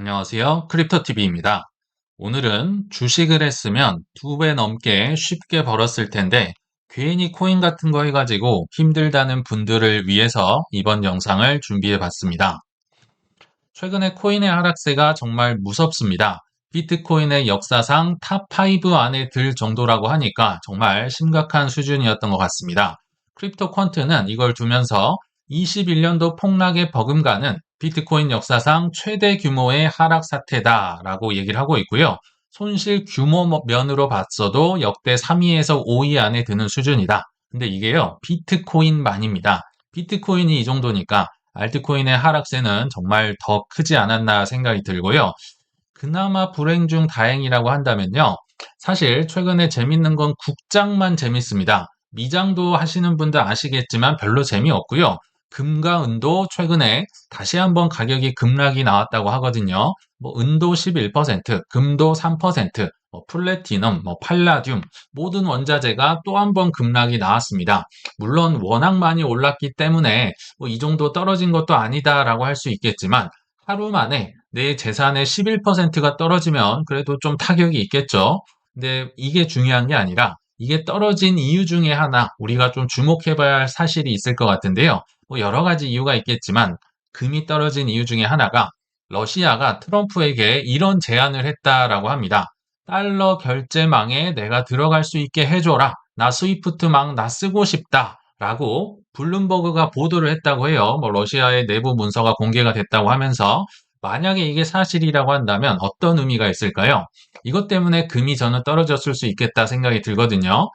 안녕하세요. 크립토TV입니다. 오늘은 주식을 했으면 2배 넘게 쉽게 벌었을 텐데 괜히 코인 같은 거 해가지고 힘들다는 분들을 위해서 이번 영상을 준비해 봤습니다. 최근에 코인의 하락세가 정말 무섭습니다. 비트코인의 역사상 탑5 안에 들 정도라고 하니까 정말 심각한 수준이었던 것 같습니다. 크립토 퀀트는 이걸 두면서 21년도 폭락에 버금가는 비트코인 역사상 최대 규모의 하락 사태다라고 얘기를 하고 있고요. 손실 규모 면으로 봤어도 역대 3위에서 5위 안에 드는 수준이다. 근데 이게요, 비트코인만입니다. 비트코인이 이 정도니까 알트코인의 하락세는 정말 더 크지 않았나 생각이 들고요. 그나마 불행 중 다행이라고 한다면요. 사실 최근에 재밌는 건 국장만 재밌습니다. 미장도 하시는 분들 아시겠지만 별로 재미없고요. 금과 은도 최근에 다시 한번 가격이 급락이 나왔다고 하거든요. 뭐 은도 11%, 금도 3%, 플래티넘, 팔라듐 모든 원자재가 또 한 번 급락이 나왔습니다. 물론 워낙 많이 올랐기 때문에 이 정도 떨어진 것도 아니다라고 할 수 있겠지만 하루 만에 내 재산의 11%가 떨어지면 그래도 좀 타격이 있겠죠. 근데 이게 중요한 게 아니라 이게 떨어진 이유 중에 하나 우리가 좀 주목해 봐야 할 사실이 있을 것 같은데요. 뭐 여러 가지 이유가 있겠지만 금이 떨어진 이유 중에 하나가 러시아가 트럼프에게 이런 제안을 했다라고 합니다. 달러 결제망에 내가 들어갈 수 있게 해줘라. 나 스위프트망 나 쓰고 싶다. 라고 블룸버그가 보도를 했다고 해요. 뭐 러시아의 내부 문서가 공개가 됐다고 하면서 만약에 이게 사실이라고 한다면 어떤 의미가 있을까요? 이것 때문에 금이 저는 떨어졌을 수 있겠다 생각이 들거든요.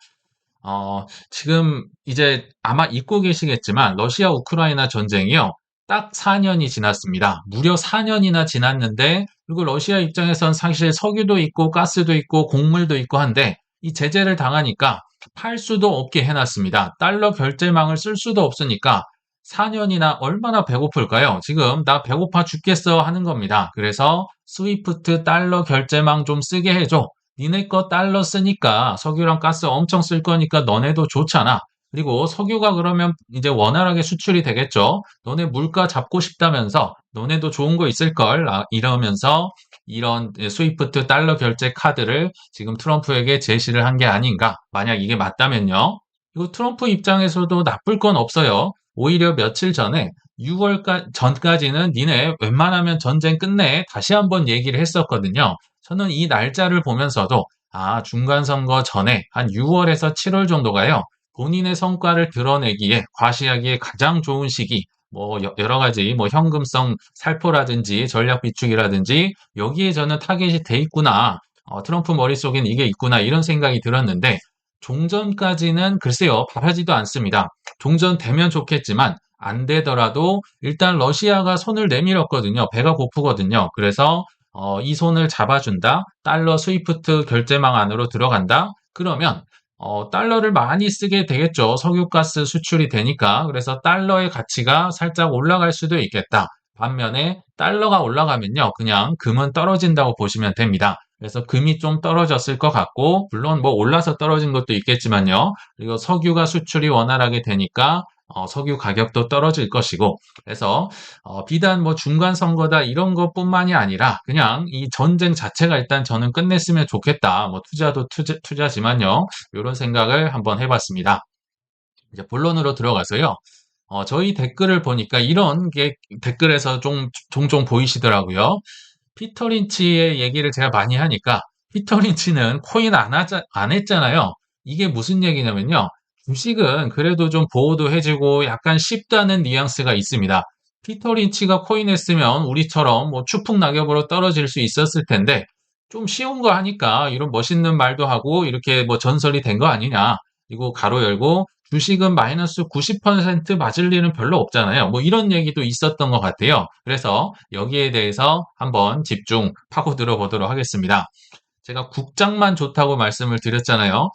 지금 이제 아마 잊고 계시겠지만 러시아 우크라이나 전쟁이요. 딱 4년이 지났습니다. 무려 4년이나 지났는데 그리고 러시아 입장에선 사실 석유도 있고 가스도 있고 곡물도 있고 한데 이 제재를 당하니까 팔 수도 없게 해놨습니다. 달러 결제망을 쓸 수도 없으니까 4년이나 얼마나 배고플까요? 지금 나 배고파 죽겠어 하는 겁니다. 그래서 스위프트 달러 결제망 좀 쓰게 해줘. 니네 거 달러 쓰니까 석유랑 가스 엄청 쓸 거니까 너네도 좋잖아. 그리고 석유가 그러면 이제 원활하게 수출이 되겠죠. 너네 물가 잡고 싶다면서 너네도 좋은 거 있을걸 이러면서 이런 스위프트 달러 결제 카드를 지금 트럼프에게 제시를 한 게 아닌가. 만약 이게 맞다면요. 이거 트럼프 입장에서도 나쁠 건 없어요. 오히려 며칠 전에 6월 전까지는 니네 웬만하면 전쟁 끝내 다시 한번 얘기를 했었거든요. 저는 이 날짜를 보면서도 중간선거 전에 한 6월에서 7월 정도가요. 본인의 성과를 드러내기에 과시하기에 가장 좋은 시기, 뭐 여러 가지 뭐 현금성 살포라든지 전략 비축이라든지 여기에 저는 타겟이 돼 있구나. 트럼프 머릿속엔 이게 있구나 이런 생각이 들었는데 종전까지는 글쎄요 바라지도 않습니다. 종전 되면 좋겠지만 안 되더라도 일단 러시아가 손을 내밀었거든요. 배가 고프거든요. 그래서 이 손을 잡아준다. 달러 스위프트 결제망 안으로 들어간다. 그러면 달러를 많이 쓰게 되겠죠. 석유가스 수출이 되니까. 그래서 달러의 가치가 살짝 올라갈 수도 있겠다. 반면에 달러가 올라가면요. 그냥 금은 떨어진다고 보시면 됩니다. 그래서 금이 좀 떨어졌을 것 같고, 물론 뭐 올라서 떨어진 것도 있겠지만요. 그리고 석유가 수출이 원활하게 되니까 석유 가격도 떨어질 것이고, 그래서 비단 뭐 중간 선거다 이런 것뿐만이 아니라 그냥 이 전쟁 자체가 일단 저는 끝냈으면 좋겠다. 뭐 투자도 투자지만요. 이런 생각을 한번 해봤습니다. 이제 본론으로 들어가서요. 저희 댓글을 보니까 이런 게 댓글에서 좀 종종 보이시더라고요. 피터 린치의 얘기를 제가 많이 하니까 피터 린치는 코인 안 했잖아요. 이게 무슨 얘기냐면요. 주식은 그래도 좀 보호도 해주고 약간 쉽다는 뉘앙스가 있습니다. 피터 린치가 코인 했으면 우리처럼 뭐 추풍낙엽으로 떨어질 수 있었을 텐데 좀 쉬운 거 하니까 이런 멋있는 말도 하고 이렇게 뭐 전설이 된 거 아니냐. 그리고 가로 열고 주식은 마이너스 90% 맞을 일은 별로 없잖아요. 뭐 이런 얘기도 있었던 것 같아요. 그래서 여기에 대해서 한번 집중 파고 들어보도록 하겠습니다. 제가 국장만 좋다고 말씀을 드렸잖아요.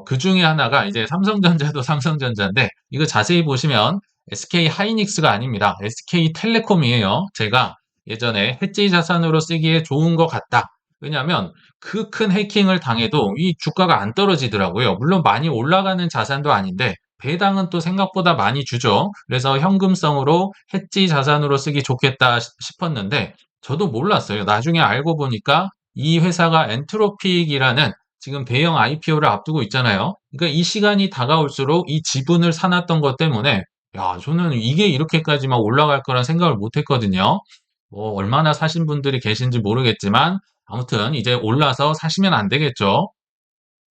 그 중에 하나가 이제 삼성전자도 삼성전자인데 이거 자세히 보시면 SK 하이닉스가 아닙니다. SK 텔레콤이에요. 제가 예전에 해지 자산으로 쓰기에 좋은 것 같다. 왜냐하면 그 큰 해킹을 당해도 이 주가가 안 떨어지더라고요. 물론 많이 올라가는 자산도 아닌데 배당은 또 생각보다 많이 주죠. 그래서 현금성으로 해지 자산으로 쓰기 좋겠다 싶었는데 저도 몰랐어요. 나중에 알고 보니까 이 회사가 엔트로픽이라는 지금 대형 IPO를 앞두고 있잖아요. 그러니까 이 시간이 다가올수록 이 지분을 사놨던 것 때문에 야, 저는 이게 이렇게까지 막 올라갈 거란 생각을 못 했거든요. 뭐 얼마나 사신 분들이 계신지 모르겠지만 아무튼 이제 올라서 사시면 안 되겠죠.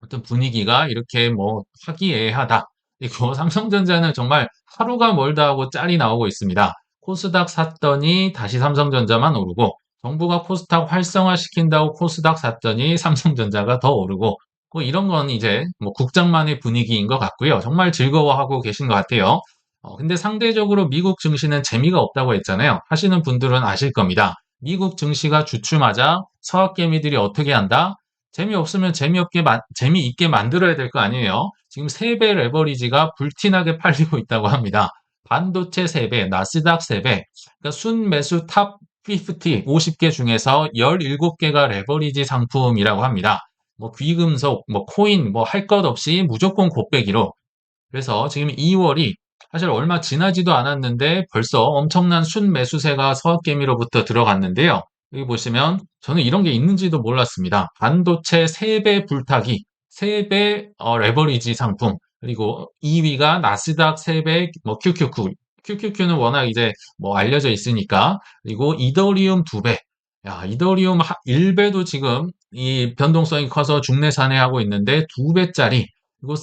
아무튼 분위기가 이렇게 뭐 화기애애하다. 그리고 삼성전자는 정말 하루가 멀다 하고 짤이 나오고 있습니다. 코스닥 샀더니 다시 삼성전자만 오르고 정부가 코스닥 활성화시킨다고 코스닥 샀더니 삼성전자가 더 오르고 뭐 이런 건 이제 뭐 국장만의 분위기인 것 같고요. 정말 즐거워하고 계신 것 같아요. 근데 상대적으로 미국 증시는 재미가 없다고 했잖아요. 하시는 분들은 아실 겁니다. 미국 증시가 주춤하자 서학개미들이 어떻게 한다? 재미없으면 재미있게 만들어야 될 거 아니에요. 지금 3배 레버리지가 불티나게 팔리고 있다고 합니다. 반도체 3배, 나스닥 3배, 그러니까 순매수 탑 50개 중에서 17개가 레버리지 상품이라고 합니다. 뭐 귀금속, 뭐 코인, 뭐 할 것 없이 무조건 곱빼기로. 그래서 지금 2월이 사실 얼마 지나지도 않았는데 벌써 엄청난 순매수세가 서학개미로부터 들어갔는데요. 여기 보시면 저는 이런 게 있는지도 몰랐습니다. 반도체 3배 불타기, 3배 레버리지 상품, 그리고 2위가 나스닥 3배 뭐 QQQ. QQQ는 워낙 이제 뭐 알려져 있으니까. 그리고 이더리움 2배. 야, 이더리움 1배도 지금 이 변동성이 커서 중매산해하고 있는데 2배짜리. 그리고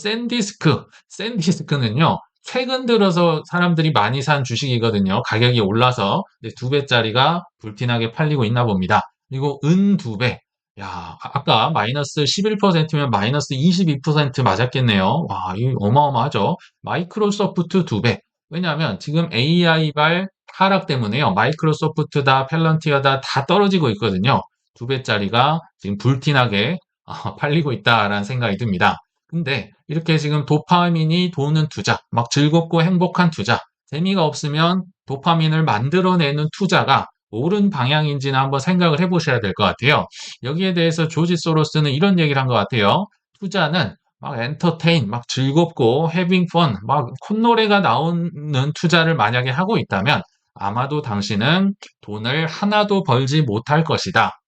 샌디스크는요, 최근 들어서 사람들이 많이 산 주식이거든요. 가격이 올라서 2배짜리가 불티나게 팔리고 있나 봅니다. 그리고 은 2배. 야, 아까 마이너스 11%면 마이너스 22% 맞았겠네요. 와, 이거 어마어마하죠. 마이크로소프트 2배. 왜냐하면 지금 AI발 하락 때문에요. 마이크로소프트다, 펠런티어다 다 떨어지고 있거든요. 2배짜리가 지금 불티나게 팔리고 있다라는 생각이 듭니다. 근데 이렇게 지금 도파민이 도는 투자, 막 즐겁고 행복한 투자, 재미가 없으면 도파민을 만들어내는 투자가 옳은 방향인지는 한번 생각을 해보셔야 될 것 같아요. 여기에 대해서 조지 소로스는 이런 얘기를 한 것 같아요. 투자는 막 엔터테인, 막 즐겁고 having fun, 막 콧노래가 나오는 투자를 만약에 하고 있다면 아마도 당신은 돈을 하나도 벌지 못할 것이다.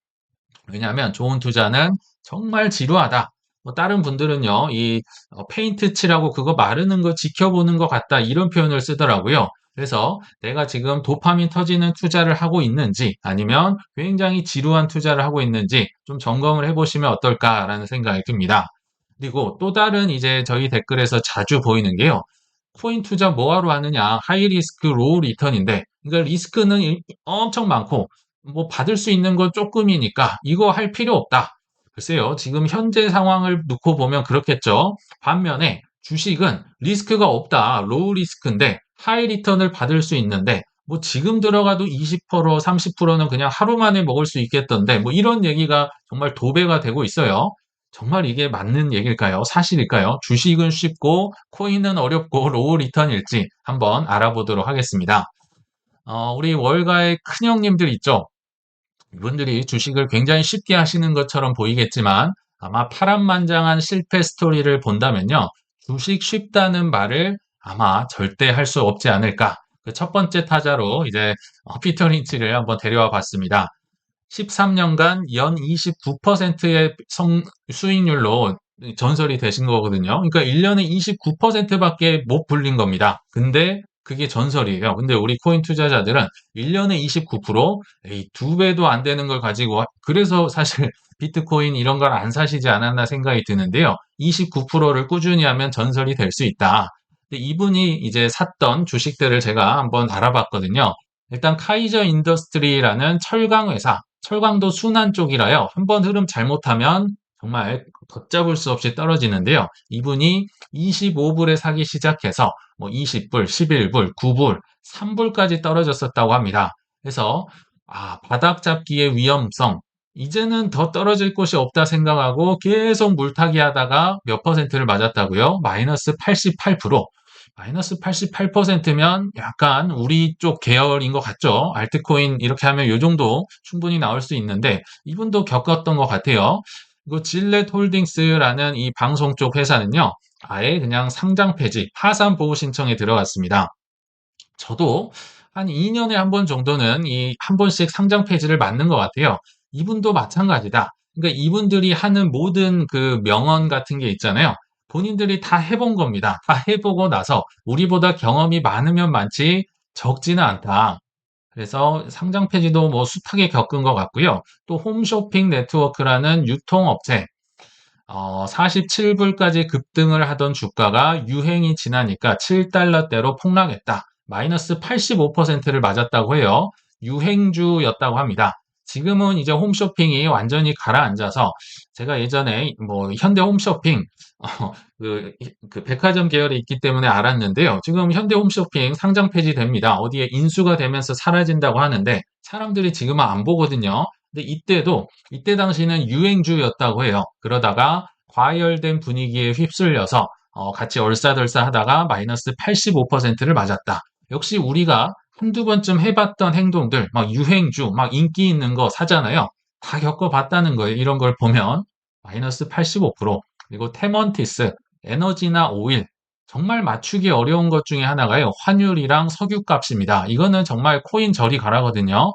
왜냐하면 좋은 투자는 정말 지루하다. 뭐 다른 분들은요, 이 페인트 칠하고 그거 마르는 거 지켜보는 것 같다 이런 표현을 쓰더라고요. 그래서 내가 지금 도파민 터지는 투자를 하고 있는지 아니면 굉장히 지루한 투자를 하고 있는지 좀 점검을 해보시면 어떨까라는 생각이 듭니다. 그리고 또 다른 이제 저희 댓글에서 자주 보이는 게요. 코인 투자 뭐하러 하느냐? 하이 리스크, 로우 리턴인데, 그러니까 리스크는 엄청 많고, 뭐 받을 수 있는 건 조금이니까 이거 할 필요 없다. 글쎄요, 지금 현재 상황을 놓고 보면 그렇겠죠. 반면에 주식은 리스크가 없다. 로우 리스크인데 하이 리턴을 받을 수 있는데 뭐 지금 들어가도 20%, 30%는 그냥 하루 만에 먹을 수 있겠던데 뭐 이런 얘기가 정말 도배가 되고 있어요. 정말 이게 맞는 얘기일까요? 사실일까요? 주식은 쉽고 코인은 어렵고 로우 리턴일지 한번 알아보도록 하겠습니다. 우리 월가의 큰형님들 있죠? 이분들이 주식을 굉장히 쉽게 하시는 것처럼 보이겠지만 아마 파란만장한 실패 스토리를 본다면요. 주식 쉽다는 말을 아마 절대 할 수 없지 않을까. 그 첫 번째 타자로 이제 피터 린치를 한번 데려와 봤습니다. 13년간 연 29%의 수익률로 전설이 되신 거거든요. 그러니까 1년에 29%밖에 못 불린 겁니다. 근데 그게 전설이에요. 근데 우리 코인 투자자들은 1년에 29%, 에이, 2배도 안 되는 걸 가지고, 그래서 사실 비트코인 이런 걸 안 사시지 않았나 생각이 드는데요. 29%를 꾸준히 하면 전설이 될 수 있다. 근데 이분이 이제 샀던 주식들을 제가 한번 알아봤거든요. 일단 카이저 인더스트리라는 철강 회사, 철강도 순환 쪽이라요. 한번 흐름 잘못하면 정말 걷잡을 수 없이 떨어지는데요. 이분이 25불에 사기 시작해서 뭐 20불, 11불, 9불, 3불까지 떨어졌었다고 합니다. 그래서 바닥 잡기의 위험성, 이제는 더 떨어질 곳이 없다 생각하고 계속 물타기 하다가 몇 퍼센트를 맞았다고요? 마이너스 88%. 마이너스 88%면 약간 우리 쪽 계열인 것 같죠? 알트코인 이렇게 하면 요 정도 충분히 나올 수 있는데 이분도 겪었던 것 같아요. 그리고 질렛 홀딩스라는 이 방송 쪽 회사는요. 아예 그냥 상장 폐지, 파산 보호 신청에 들어갔습니다. 저도 한 2년에 한 번 정도는 한 번씩 상장 폐지를 맞는 것 같아요. 이분도 마찬가지다. 그러니까 이분들이 하는 모든 그 명언 같은 게 있잖아요. 본인들이 다 해본 겁니다. 다 해보고 나서 우리보다 경험이 많으면 많지 적지는 않다. 그래서 상장 폐지도 뭐 숱하게 겪은 것 같고요. 또 홈쇼핑 네트워크라는 유통업체, 47불까지 급등을 하던 주가가 유행이 지나니까 7달러대로 폭락했다. 마이너스 85%를 맞았다고 해요. 유행주였다고 합니다. 지금은 이제 홈쇼핑이 완전히 가라앉아서 제가 예전에 뭐 현대 홈쇼핑 어, 그 백화점 계열에 있기 때문에 알았는데요. 지금 현대 홈쇼핑 상장 폐지됩니다. 어디에 인수가 되면서 사라진다고 하는데 사람들이 지금은 안 보거든요. 근데 이때 당시는 유행주였다고 해요. 그러다가 과열된 분위기에 휩쓸려서 같이 얼싸덜싸 하다가 마이너스 85%를 맞았다. 역시 우리가 한두 번쯤 해봤던 행동들, 막 유행주, 막 인기 있는 거 사잖아요. 다 겪어봤다는 거예요. 이런 걸 보면 마이너스 85%. 그리고 테먼티스, 에너지나 오일, 정말 맞추기 어려운 것 중에 하나가요. 환율이랑 석유 값입니다. 이거는 정말 코인 저리 가라거든요.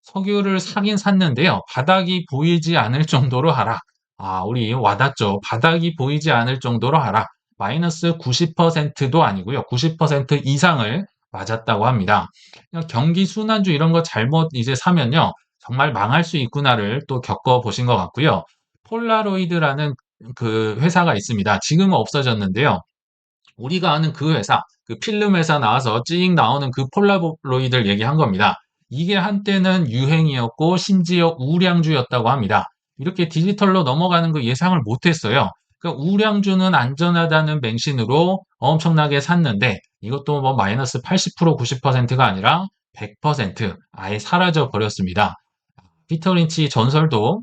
석유를 사긴 샀는데요. 바닥이 보이지 않을 정도로 하락. 우리 와닿죠. 바닥이 보이지 않을 정도로 하락. 마이너스 90%도 아니고요. 90% 이상을 맞았다고 합니다. 그냥 경기 순환주 이런 거 잘못 이제 사면요. 정말 망할 수 있구나를 또 겪어보신 것 같고요. 폴라로이드라는 그 회사가 있습니다. 지금은 없어졌는데요. 우리가 아는 그 회사, 그 필름 회사 나와서 찡 나오는 그 폴라로이드를 얘기한 겁니다. 이게 한때는 유행이었고 심지어 우량주였다고 합니다. 이렇게 디지털로 넘어가는 거 예상을 못했어요. 그러니까 우량주는 안전하다는 맹신으로 엄청나게 샀는데 이것도 뭐 마이너스 80% 90%가 아니라 100% 아예 사라져 버렸습니다. 피터 린치 전설도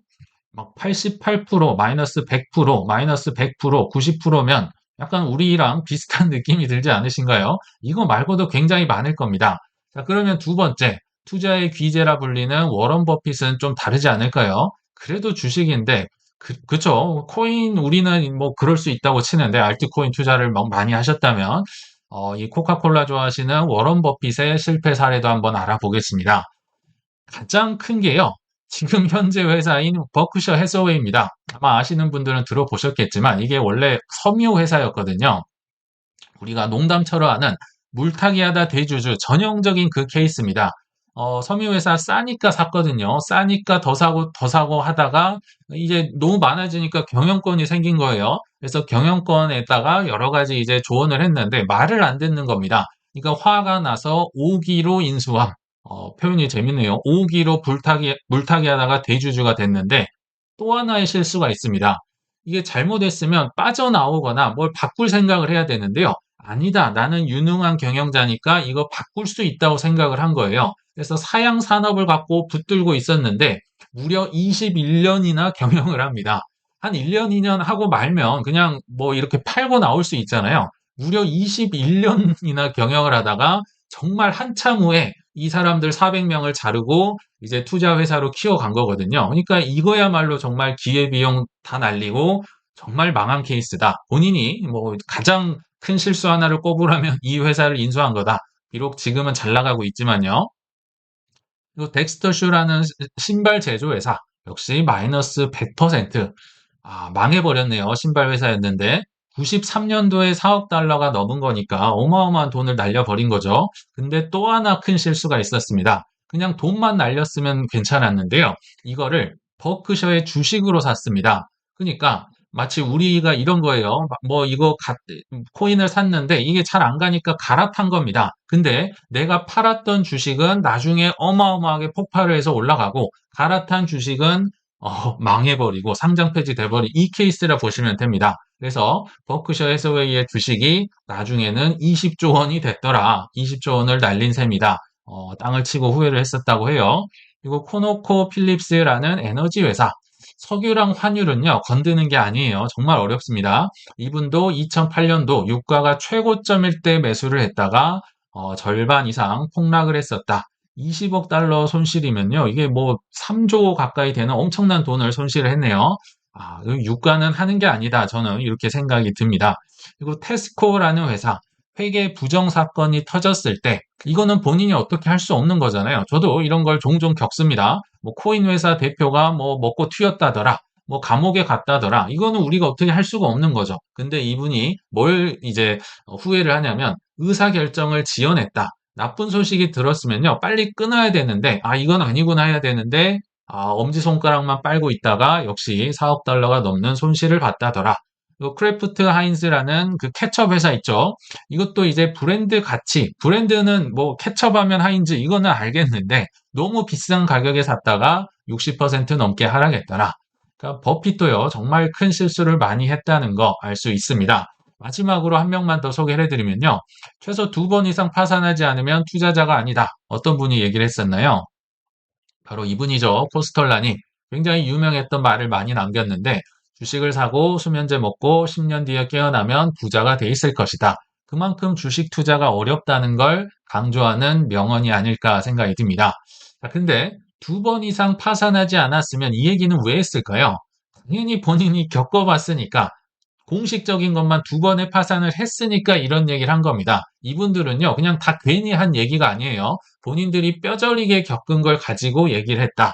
막 88%, 마이너스 100%, 마이너스 100%, 90%면 약간 우리랑 비슷한 느낌이 들지 않으신가요? 이거 말고도 굉장히 많을 겁니다. 자, 그러면 두 번째, 투자의 귀재라 불리는 워런 버핏은 좀 다르지 않을까요? 그래도 주식인데, 그쵸. 코인, 우리는 뭐 그럴 수 있다고 치는데, 알트코인 투자를 막 많이 하셨다면, 이 코카콜라 좋아하시는 워런 버핏의 실패 사례도 한번 알아보겠습니다. 가장 큰 게요. 지금 현재 회사인 버크셔 해서웨이입니다. 아마 아시는 분들은 들어보셨겠지만 이게 원래 섬유 회사였거든요. 우리가 농담처럼 하는 물타기하다 대주주 전형적인 그 케이스입니다. 섬유회사 싸니까 샀거든요. 싸니까 더 사고 하다가 이제 너무 많아지니까 경영권이 생긴 거예요. 그래서 경영권에다가 여러 가지 이제 조언을 했는데 말을 안 듣는 겁니다. 그러니까 화가 나서 오기로 인수함. 표현이 재밌네요. 오기로 물타기 하다가 대주주가 됐는데 또 하나의 실수가 있습니다. 이게 잘못했으면 빠져나오거나 뭘 바꿀 생각을 해야 되는데요. 아니다. 나는 유능한 경영자니까 이거 바꿀 수 있다고 생각을 한 거예요. 그래서 사양 산업을 갖고 붙들고 있었는데 무려 21년이나 경영을 합니다. 한 1년, 2년 하고 말면 그냥 뭐 이렇게 팔고 나올 수 있잖아요. 무려 21년이나 경영을 하다가 정말 한참 후에 이 사람들 400명을 자르고 이제 투자 회사로 키워간 거거든요. 그러니까 이거야말로 정말 기회비용 다 날리고 정말 망한 케이스다. 본인이 뭐 가장 큰 실수 하나를 꼽으라면 이 회사를 인수한 거다. 비록 지금은 잘 나가고 있지만요. 그리고 덱스터슈라는 신발 제조 회사 역시 마이너스 100%. 망해버렸네요. 신발 회사였는데 93년도에 4억 달러가 넘은 거니까 어마어마한 돈을 날려버린 거죠. 근데 또 하나 큰 실수가 있었습니다. 그냥 돈만 날렸으면 괜찮았는데요. 이거를 버크셔의 주식으로 샀습니다. 그러니까 마치 우리가 이런 거예요. 뭐 이거 코인을 샀는데 이게 잘 안 가니까 갈아탄 겁니다. 근데 내가 팔았던 주식은 나중에 어마어마하게 폭발을 해서 올라가고 갈아탄 주식은 망해버리고 상장 폐지돼버린 이 케이스라 보시면 됩니다. 그래서 버크셔 해서웨이의 주식이 나중에는 20조 원이 됐더라. 20조 원을 날린 셈이다. 땅을 치고 후회를 했었다고 해요. 그리고 코노코 필립스라는 에너지 회사. 석유랑 환율은요, 건드는 게 아니에요. 정말 어렵습니다. 이분도 2008년도 유가가 최고점일 때 매수를 했다가 절반 이상 폭락을 했었다. 20억 달러 손실이면요, 이게 뭐 3조 가까이 되는 엄청난 돈을 손실을 했네요. 유가는 하는 게 아니다. 저는 이렇게 생각이 듭니다. 그리고 테스코라는 회사. 회계 부정 사건이 터졌을 때 이거는 본인이 어떻게 할 수 없는 거잖아요. 저도 이런 걸 종종 겪습니다. 뭐 코인 회사 대표가 뭐 먹고 튀었다더라. 뭐 감옥에 갔다더라. 이거는 우리가 어떻게 할 수가 없는 거죠. 근데 이분이 뭘 이제 후회를 하냐면 의사결정을 지어냈다. 나쁜 소식이 들었으면요. 빨리 끊어야 되는데 이건 아니구나 해야 되는데 엄지손가락만 빨고 있다가 역시 4억 달러가 넘는 손실을 봤다더라. 크래프트 하인즈라는 그 케첩 회사 있죠. 이것도 이제 브랜드 가치, 브랜드는 뭐 케첩하면 하인즈 이거는 알겠는데 너무 비싼 가격에 샀다가 60% 넘게 하락했더라. 그러니까 버핏도요 정말 큰 실수를 많이 했다는 거 알 수 있습니다. 마지막으로 한 명만 더 소개를 해드리면요. 최소 2번 이상 파산하지 않으면 투자자가 아니다. 어떤 분이 얘기를 했었나요? 바로 이분이죠. 코스털라니. 굉장히 유명했던 말을 많이 남겼는데 주식을 사고 수면제 먹고 10년 뒤에 깨어나면 부자가 돼 있을 것이다. 그만큼 주식 투자가 어렵다는 걸 강조하는 명언이 아닐까 생각이 듭니다. 자, 근데 2번 이상 파산하지 않았으면 이 얘기는 왜 했을까요? 당연히 본인이 겪어봤으니까 공식적인 것만 2번의 파산을 했으니까 이런 얘기를 한 겁니다. 이분들은요, 그냥 다 괜히 한 얘기가 아니에요. 본인들이 뼈저리게 겪은 걸 가지고 얘기를 했다.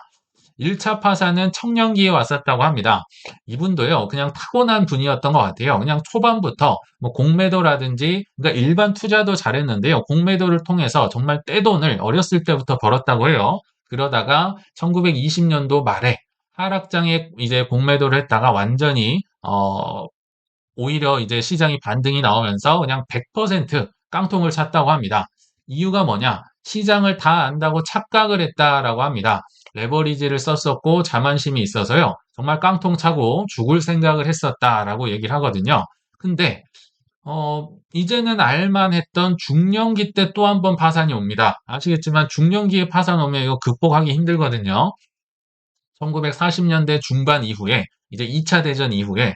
1차 파산은 청년기에 왔었다고 합니다. 이분도요, 그냥 타고난 분이었던 것 같아요. 그냥 초반부터 뭐 공매도라든지, 그러니까 일반 투자도 잘했는데요. 공매도를 통해서 정말 떼돈을 어렸을 때부터 벌었다고 해요. 그러다가 1920년도 말에 하락장에 이제 공매도를 했다가 완전히 오히려 이제 시장이 반등이 나오면서 그냥 100% 깡통을 찼다고 합니다. 이유가 뭐냐? 시장을 다 안다고 착각을 했다라고 합니다. 레버리지를 썼었고 자만심이 있어서요. 정말 깡통 차고 죽을 생각을 했었다라고 얘기를 하거든요. 근데 이제는 알만했던 중년기 때 또 한 번 파산이 옵니다. 아시겠지만 중년기에 파산 오면 이거 극복하기 힘들거든요. 1940년대 중반 이후에 이제 2차 대전 이후에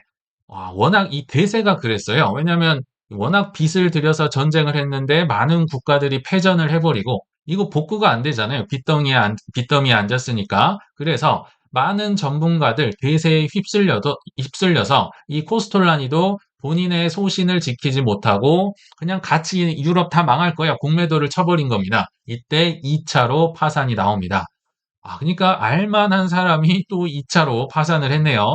워낙 이 대세가 그랬어요. 왜냐하면 워낙 빚을 들여서 전쟁을 했는데 많은 국가들이 패전을 해버리고 이거 복구가 안 되잖아요. 빚더미에 앉았으니까. 그래서 많은 전문가들 대세에 휩쓸려서 이 코스톨라니도 본인의 소신을 지키지 못하고 그냥 같이 유럽 다 망할 거야. 공매도를 쳐버린 겁니다. 이때 2차로 파산이 나옵니다. 그러니까 알만한 사람이 또 2차로 파산을 했네요.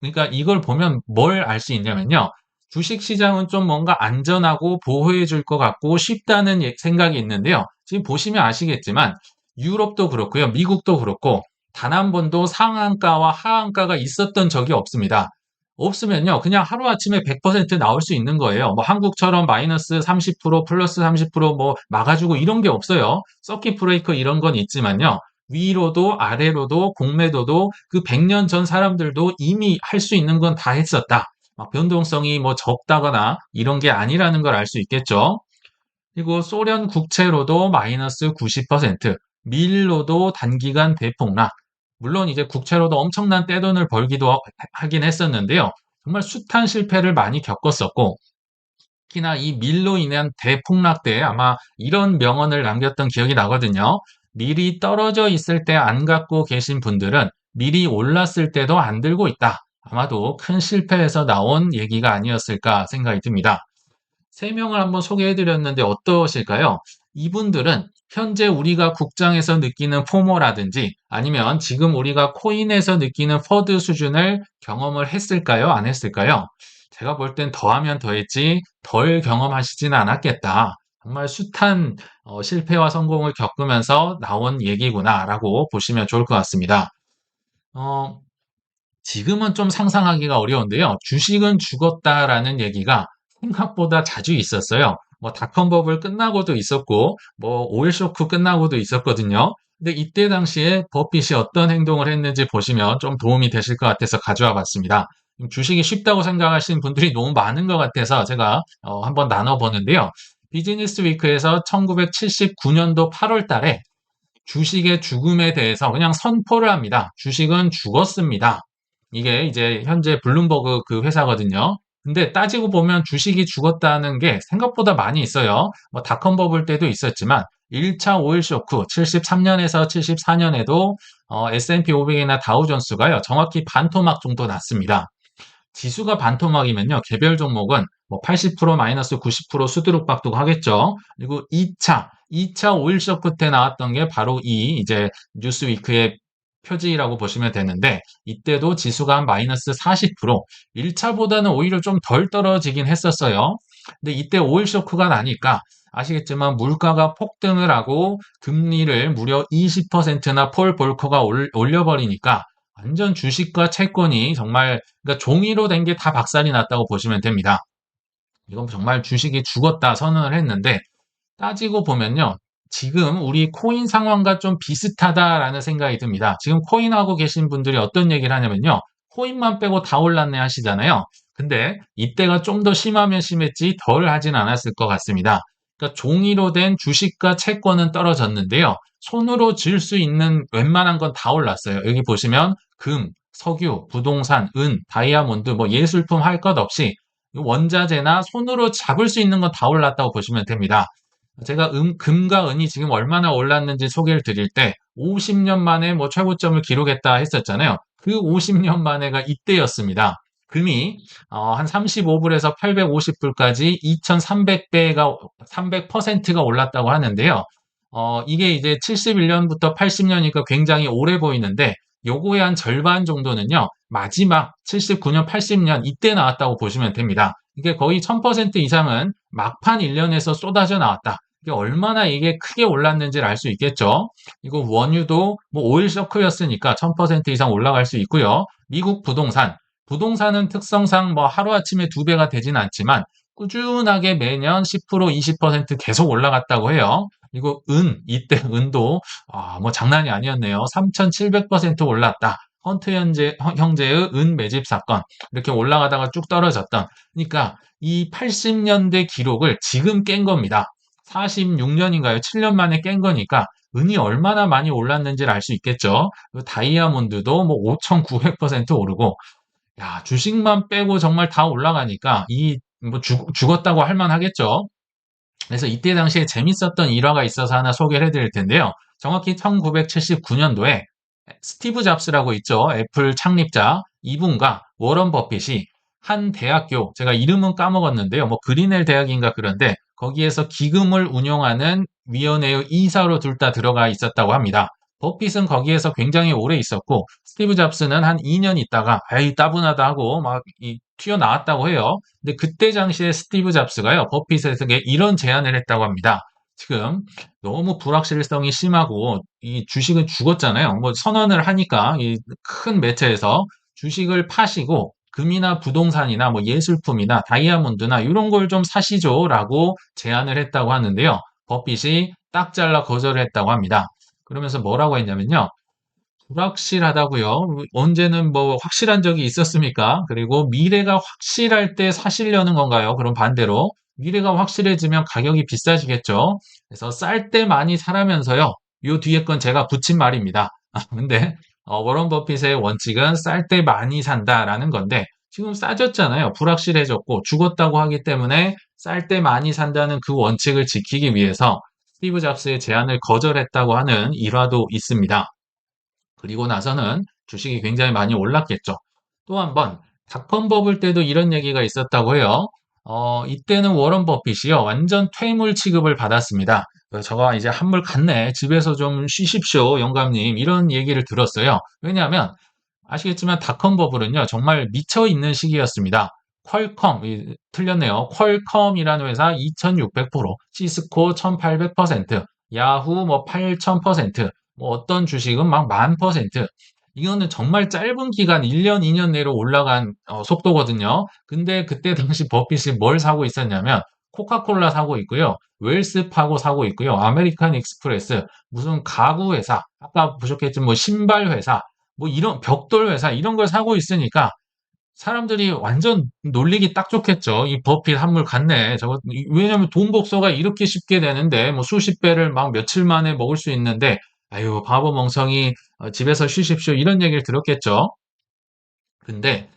그러니까 이걸 보면 뭘 알 수 있냐면요. 주식 시장은 좀 뭔가 안전하고 보호해 줄 것 같고 쉽다는 생각이 있는데요. 지금 보시면 아시겠지만 유럽도 그렇고요. 미국도 그렇고 단 한 번도 상한가와 하한가가 있었던 적이 없습니다. 없으면요. 그냥 하루아침에 100% 나올 수 있는 거예요. 뭐 한국처럼 마이너스 30% 플러스 30%뭐 막아주고 이런 게 없어요. 서킷 브레이커 이런 건 있지만요. 위로도 아래로도 공매도도 그 100년 전 사람들도 이미 할 수 있는 건 다 했었다. 막 변동성이 뭐 적다거나 이런 게 아니라는 걸 알 수 있겠죠. 그리고 소련 국채로도 마이너스 90%, 밀로도 단기간 대폭락. 물론 이제 국채로도 엄청난 떼돈을 벌기도 하긴 했었는데요. 정말 숱한 실패를 많이 겪었었고, 특히나 이 밀로 인한 대폭락 때 아마 이런 명언을 남겼던 기억이 나거든요. 밀이 떨어져 있을 때 안 갖고 계신 분들은 밀이 올랐을 때도 안 들고 있다. 아마도 큰 실패에서 나온 얘기가 아니었을까 생각이 듭니다. 세 명을 한번 소개해드렸는데 어떠실까요? 이분들은 현재 우리가 국장에서 느끼는 포모라든지 아니면 지금 우리가 코인에서 느끼는 퍼드 수준을 경험을 했을까요? 안 했을까요? 제가 볼 땐 더하면 더했지 덜 경험하시지는 않았겠다. 정말 숱한 실패와 성공을 겪으면서 나온 얘기구나라고 보시면 좋을 것 같습니다. 어, 지금은 좀 상상하기가 어려운데요. 주식은 죽었다라는 얘기가 생각보다 자주 있었어요. 뭐 닷컴 버블 끝나고도 있었고, 뭐 오일 쇼크 끝나고도 있었거든요. 근데 이때 당시에 버핏이 어떤 행동을 했는지 보시면 좀 도움이 되실 것 같아서 가져와 봤습니다. 주식이 쉽다고 생각하시는 분들이 너무 많은 것 같아서 제가 한번 나눠보는데요. 비즈니스 위크에서 1979년도 8월 달에 주식의 죽음에 대해서 그냥 선포를 합니다. 주식은 죽었습니다. 이게 이제 현재 블룸버그 그 회사거든요. 근데 따지고 보면 주식이 죽었다는 게 생각보다 많이 있어요. 뭐 닷컴 버블 때도 있었지만 1차 오일 쇼크 73년에서 74년에도 S&P 500이나 다우존스가요. 정확히 반토막 정도 났습니다. 지수가 반토막이면요. 개별 종목은 뭐 80% 마이너스 90% 수두룩박둑 하겠죠. 그리고 2차 오일 쇼크 때 나왔던 게 바로 이 이제 뉴스위크의 표지라고 보시면 되는데 이때도 지수가 한 마이너스 40%, 1차보다는 오히려 좀 덜 떨어지긴 했었어요. 근데 이때 오일 쇼크가 나니까 아시겠지만 물가가 폭등을 하고 금리를 무려 20%나 폴 볼커가 올려버리니까 완전 주식과 채권이 정말 그러니까 종이로 된 게 다 박살이 났다고 보시면 됩니다. 이건 정말 주식이 죽었다 선언을 했는데 따지고 보면요. 지금 우리 코인 상황과 좀 비슷하다라는 생각이 듭니다. 지금 코인 하고 계신 분들이 어떤 얘기를 하냐면요. 코인만 빼고 다 올랐네 하시잖아요. 근데 이때가 좀 더 심하면 심했지 덜 하진 않았을 것 같습니다. 그러니까 종이로 된 주식과 채권은 떨어졌는데요. 손으로 쥘 수 있는 웬만한 건 다 올랐어요. 여기 보시면 금, 석유, 부동산, 은, 다이아몬드, 뭐 예술품 할 것 없이 원자재나 손으로 잡을 수 있는 건 다 올랐다고 보시면 됩니다. 제가 금과 은이 지금 얼마나 올랐는지 소개를 드릴 때 50년 만에 뭐 최고점을 기록했다 했었잖아요. 그 50년 만에가 이때였습니다. 금이 한 35불에서 850불까지 2300배가 300%가 올랐다고 하는데요. 이게 이제 71년부터 80년이니까 굉장히 오래 보이는데 요거의 한 절반 정도는요. 마지막 79년, 80년 이때 나왔다고 보시면 됩니다. 이게 거의 1000% 이상은 막판 1년에서 쏟아져 나왔다. 이게 얼마나 이게 크게 올랐는지를 알 수 있겠죠. 이거 원유도 뭐 오일 쇼크였으니까 1000% 이상 올라갈 수 있고요. 미국 부동산은 특성상 뭐 하루아침에 2배가 되진 않지만 꾸준하게 매년 10%, 20% 계속 올라갔다고 해요. 그리고 이때 은도 뭐 장난이 아니었네요. 3,700% 올랐다. 헌트 형제의 은 매집 사건 이렇게 올라가다가 쭉 떨어졌던 그러니까 이 80년대 기록을 지금 깬 겁니다. 46년인가요? 7년 만에 깬 거니까 은이 얼마나 많이 올랐는지를 알 수 있겠죠. 다이아몬드도 뭐 5,900% 오르고 야, 주식만 빼고 정말 다 올라가니까 이 뭐 죽었다고 할 만하겠죠. 그래서 이때 당시에 재밌었던 일화가 있어서 하나 소개를 해드릴 텐데요. 정확히 1979년도에 스티브 잡스라고 있죠. 애플 창립자 이분과 워런 버핏이 한 대학교, 제가 이름은 까먹었는데요. 뭐 그리넬 대학인가 그런데 거기에서 기금을 운영하는 위원회의 이사로 둘 다 들어가 있었다고 합니다. 버핏은 거기에서 굉장히 오래 있었고 스티브 잡스는 한 2년 있다가 에이 따분하다 하고 막 튀어나왔다고 해요. 근데 그때 당시에 스티브 잡스가요. 버핏에게 이런 제안을 했다고 합니다. 지금 너무 불확실성이 심하고 이 주식은 죽었잖아요. 뭐 선언을 하니까 이 큰 매체에서 주식을 파시고 금이나 부동산이나 뭐 예술품이나 다이아몬드나 이런 걸 좀 사시죠라고 제안을 했다고 하는데요. 버핏이 딱 잘라 거절을 했다고 합니다. 그러면서 뭐라고 했냐면요. 불확실하다고요. 언제는 뭐 확실한 적이 있었습니까? 그리고 미래가 확실할 때 사시려는 건가요? 그럼 반대로 미래가 확실해지면 가격이 비싸지겠죠. 그래서 쌀 때 많이 사라면서요. 요 뒤에 건 제가 붙인 말입니다. 근데 워런 버핏의 원칙은 쌀 때 많이 산다라는 건데 지금 싸졌잖아요. 불확실해졌고 죽었다고 하기 때문에 쌀 때 많이 산다는 그 원칙을 지키기 위해서 스티브 잡스의 제안을 거절했다고 하는 일화도 있습니다. 그리고 나서는 주식이 굉장히 많이 올랐겠죠. 또 한 번, 닷컴 버블 때도 이런 얘기가 있었다고 해요. 이때는 워런 버핏이요. 완전 퇴물 취급을 받았습니다. 저가 이제 한물 갔네. 집에서 좀 쉬십시오, 영감님. 이런 얘기를 들었어요. 왜냐하면 아시겠지만 닷컴 버블은요. 정말 미쳐 있는 시기였습니다. 퀄컴, 틀렸네요. 퀄컴이라는 회사 2600%, 시스코 1800%, 야후 뭐 8000%, 뭐 어떤 주식은 막 10,000%. 이거는 정말 짧은 기간 1년, 2년 내로 올라간 속도거든요. 근데 그때 당시 버핏이 뭘 사고 있었냐면 코카콜라 사고 있고요. 웰스파고 사고 있고요. 아메리칸 익스프레스, 무슨 가구 회사, 아까 보셨겠지만 뭐 신발 회사, 뭐 이런 벽돌 회사 이런 걸 사고 있으니까 사람들이 완전 놀리기 딱 좋겠죠. 이 버핏 한물 갔네. 저거 왜냐면 돈 복사가 이렇게 쉽게 되는데 뭐 수십 배를 막 며칠 만에 먹을 수 있는데 아유 바보 멍청이 집에서 쉬십시오 이런 얘기를 들었겠죠. 근데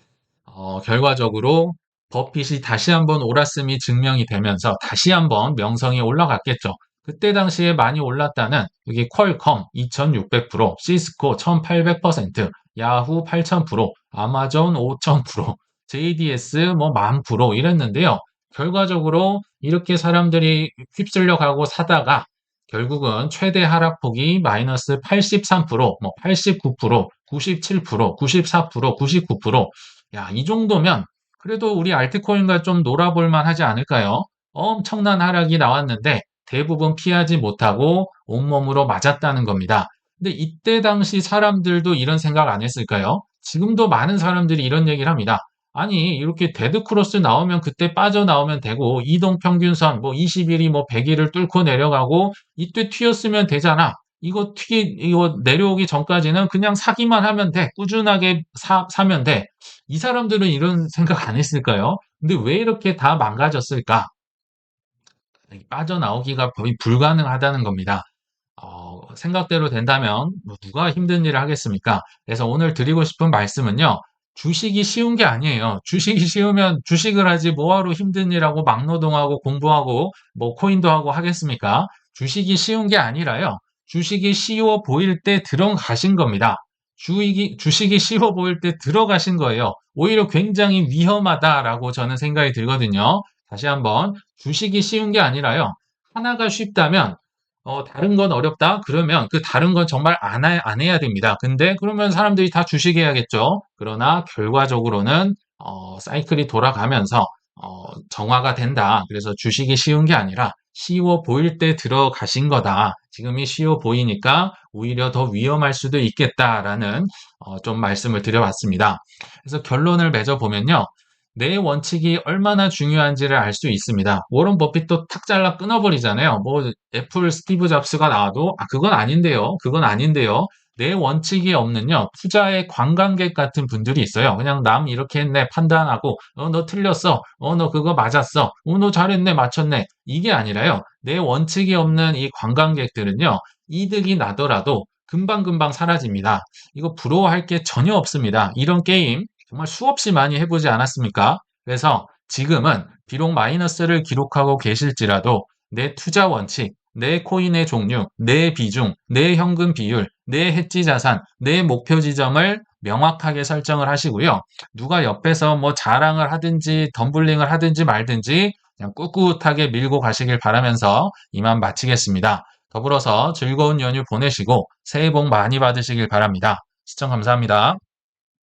결과적으로 버핏이 다시 한번 옳았음이 증명이 되면서 다시 한번 명성이 올라갔겠죠. 그때 당시에 많이 올랐다는 여기 퀄컴 2600%, 시스코 1800%, 야후 8000%, 아마존 5000%, JDS 뭐 10,000% 이랬는데요. 결과적으로 이렇게 사람들이 휩쓸려 가고 사다가 결국은 최대 하락폭이 마이너스 83%, 뭐 89%, 97%, 94%, 99%. 야, 이 정도면 그래도 우리 알트코인과 좀 놀아볼 만하지 않을까요? 엄청난 하락이 나왔는데 대부분 피하지 못하고 온몸으로 맞았다는 겁니다. 근데 이때 당시 사람들도 이런 생각 안 했을까요? 지금도 많은 사람들이 이런 얘기를 합니다. 아니, 이렇게 데드크로스 나오면 그때 빠져나오면 되고, 이동평균선, 뭐 20일이 뭐 100일을 뚫고 내려가고, 이때 튀었으면 되잖아. 이거 내려오기 전까지는 그냥 사기만 하면 돼. 꾸준하게 사면 돼. 이 사람들은 이런 생각 안 했을까요? 근데 왜 이렇게 다 망가졌을까? 빠져나오기가 거의 불가능하다는 겁니다. 생각대로 된다면 뭐 누가 힘든 일을 하겠습니까? 그래서 오늘 드리고 싶은 말씀은요. 주식이 쉬운 게 아니에요. 주식이 쉬우면 주식을 하지 뭐하러 힘든 일하고 막노동하고 공부하고 뭐 코인도 하고 하겠습니까? 주식이 쉬운 게 아니라요. 주식이 쉬워 보일 때 들어가신 겁니다. 주식이 쉬워 보일 때 들어가신 거예요. 오히려 굉장히 위험하다라고 저는 생각이 들거든요. 다시 한번 주식이 쉬운 게 아니라요. 하나가 쉽다면 다른 건 어렵다? 그러면 그 다른 건 정말 안 해야 됩니다. 근데 그러면 사람들이 다 주식해야겠죠. 그러나 결과적으로는 사이클이 돌아가면서 정화가 된다. 그래서 주식이 쉬운 게 아니라 쉬워 보일 때 들어가신 거다. 지금이 쉬워 보이니까 오히려 더 위험할 수도 있겠다라는 좀 말씀을 드려봤습니다. 그래서 결론을 맺어보면요. 내 원칙이 얼마나 중요한지를 알 수 있습니다. 워런 버핏도 탁 잘라 끊어버리잖아요. 뭐 애플 스티브 잡스가 나와도 그건 아닌데요. 그건 아닌데요. 내 원칙이 없는요. 투자의 관광객 같은 분들이 있어요. 그냥 남 이렇게 했네 판단하고 너 틀렸어. 너 그거 맞았어. 너 잘했네 맞췄네. 이게 아니라요. 내 원칙이 없는 이 관광객들은요. 이득이 나더라도 금방금방 사라집니다. 이거 부러워할 게 전혀 없습니다. 이런 게임 정말 수없이 많이 해보지 않았습니까? 그래서 지금은 비록 마이너스를 기록하고 계실지라도 내 투자 원칙, 내 코인의 종류, 내 비중, 내 현금 비율, 내 해지 자산, 내 목표 지점을 명확하게 설정을 하시고요. 누가 옆에서 뭐 자랑을 하든지 덤블링을 하든지 말든지 그냥 꿋꿋하게 밀고 가시길 바라면서 이만 마치겠습니다. 더불어서 즐거운 연휴 보내시고 새해 복 많이 받으시길 바랍니다. 시청 감사합니다.